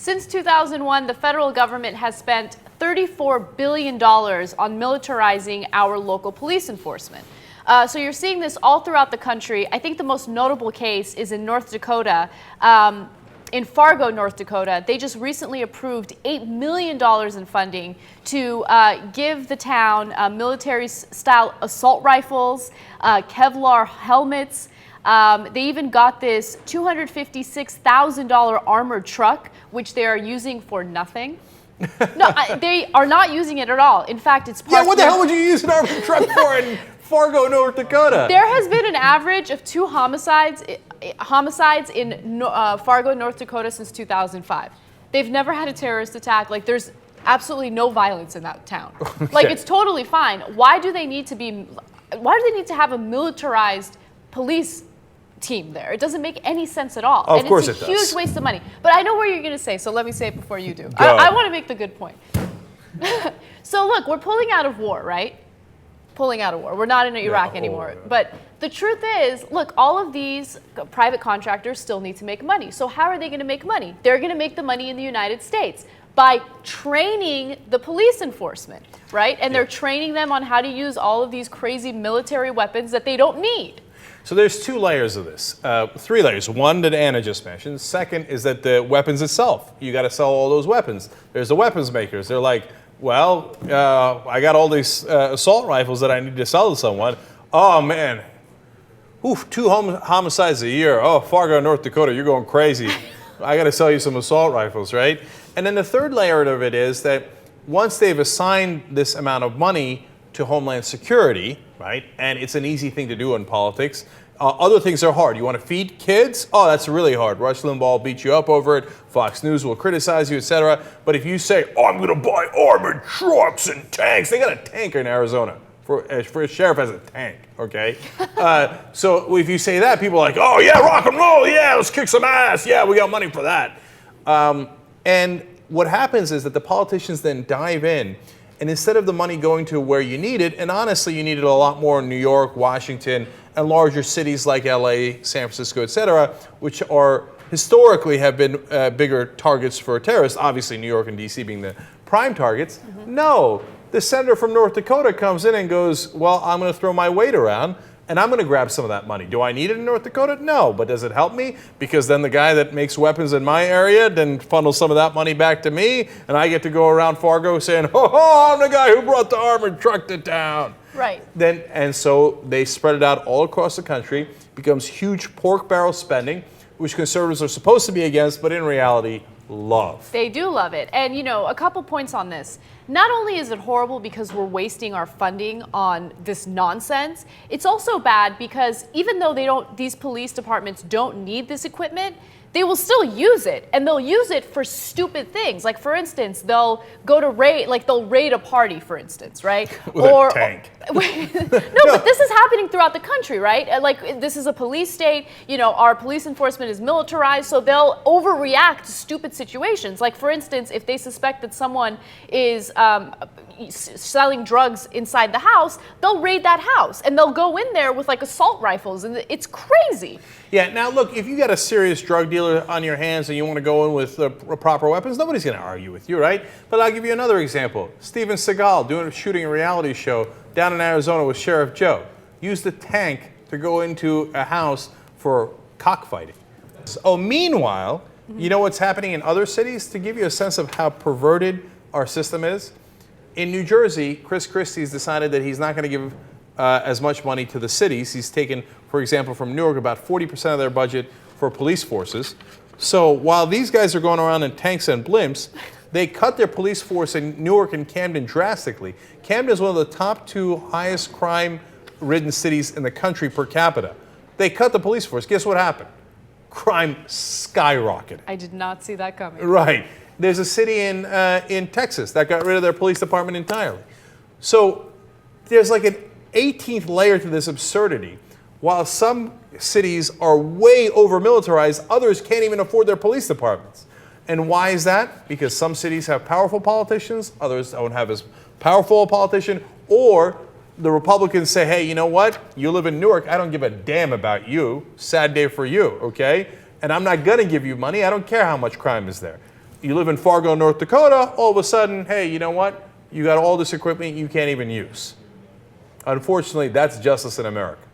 Since 2001, the federal government has spent $34 billion on militarizing our local police enforcement. So you're seeing this all throughout the country. I think the most notable case is in North Dakota. In Fargo, North Dakota, they just recently approved $8 million in funding to give the town military-style assault rifles, Kevlar helmets. They even got this $256,000 armored truck, which they are using for nothing. No, they are not using it at all. In fact, it's yeah. What the hell would you use an armored truck for in Fargo, North Dakota? There has been an average of 2 homicides in Fargo, North Dakota since 2005. They've never had a terrorist attack. Like, there's absolutely no violence in that town. Okay. Like, it's totally fine. Why do they need to have a militarized police team there? It doesn't make any sense at all. Of course it does. It's a huge waste of money. But I know what you're going to say, so let me say it before you do. I want to make the good point. So look, we're pulling out of war, right? Pulling out of war. We're not in Iraq anymore. But the truth is, look, all of these private contractors still need to make money. So how are they going to make money? They're going to make the money in the United States by training the police enforcement, right? And they're training them on how to use all of these crazy military weapons that they don't need. So there's 2 layers of this, 3 layers. One that Anna just mentioned. Second is that the weapons itself. You got to sell all those weapons. There's the weapons makers. They're like, well, I got all these assault rifles that I need to sell to someone. Oh man, oof, 2 homicides a year. Oh, Fargo, North Dakota, you're going crazy. I got to sell you some assault rifles, right? And then the third layer of it is that once they've assigned this amount of money to Homeland Security, right? And it's an easy thing to do in politics. Other things are hard. You want to feed kids? Oh, that's really hard. Rush Limbaugh will beat you up over it. Fox News will criticize you, etc. But if you say, oh, I'm going to buy armored trucks and tanks. They got a tank in Arizona. For a sheriff has a tank, okay? So if you say that, people are like, oh, yeah, rock and roll. Yeah, let's kick some ass. Yeah, we got money for that. And what happens is that the politicians then dive in. And instead of the money going to where you need it, and honestly, you need it a lot more in New York, Washington, and larger cities like LA, San Francisco, et cetera, which are historically have been bigger targets for terrorists, obviously New York and DC being the prime targets. Mm-hmm. No, the senator from North Dakota comes in and goes, well, I'm going to throw my weight around, and I'm going to grab some of that money. Do I need it in North Dakota? No, but does it help me? Because then the guy that makes weapons in my area then funnels some of that money back to me, and I get to go around Fargo saying, oh, I'm the guy who brought the armored truck to town. Right. And so they spread it out all across the country, becomes huge pork barrel spending, which conservatives are supposed to be against, but in reality, love. They do love it. And, you know, a couple points on this. Not only is it horrible because we're wasting our funding on this nonsense, it's also bad because even though these police departments don't need this equipment, they will still use it, and they'll use it for stupid things. Like, for instance, they'll go to they'll raid a party, for instance, right? With a tank. No, but this is happening throughout the country, right? Like, this is a police state. You know, our police enforcement is militarized, so they'll overreact to stupid situations. Like, for instance, if they suspect that someone is selling drugs inside the house, they'll raid that house, and they'll go in there with like assault rifles, and it's crazy. Yeah, now look, if you got a serious drug dealer on your hands and you want to go in with proper weapons, nobody's going to argue with you, right? But I'll give you another example. Steven Seagal shooting a reality show down in Arizona with Sheriff Joe. Used a tank to go into a house for cockfighting. Oh, meanwhile, you know what's happening in other cities? To give you a sense of how perverted our system is, in New Jersey, Chris Christie's decided that he's not going to give as much money to the cities. He's taken, for example, from Newark, about 40% of their budget for police forces. So while these guys are going around in tanks and blimps, they cut their police force in Newark and Camden drastically. Camden is one of the top 2 highest crime-ridden cities in the country per capita. They cut the police force. Guess what happened? Crime skyrocketed. I did not see that coming. Right. There's a city in Texas that got rid of their police department entirely. So there's like an 18th layer to this absurdity. While some cities are way over-militarized, others can't even afford their police departments. And why is that? Because some cities have powerful politicians, others don't have as powerful a politician, or the Republicans say, hey, you know what? You live in Newark, I don't give a damn about you. Sad day for you, okay? And I'm not going to give you money. I don't care how much crime is there. You live in Fargo, North Dakota, all of a sudden, hey, you know what? You got all this equipment you can't even use. Unfortunately, that's justice in America.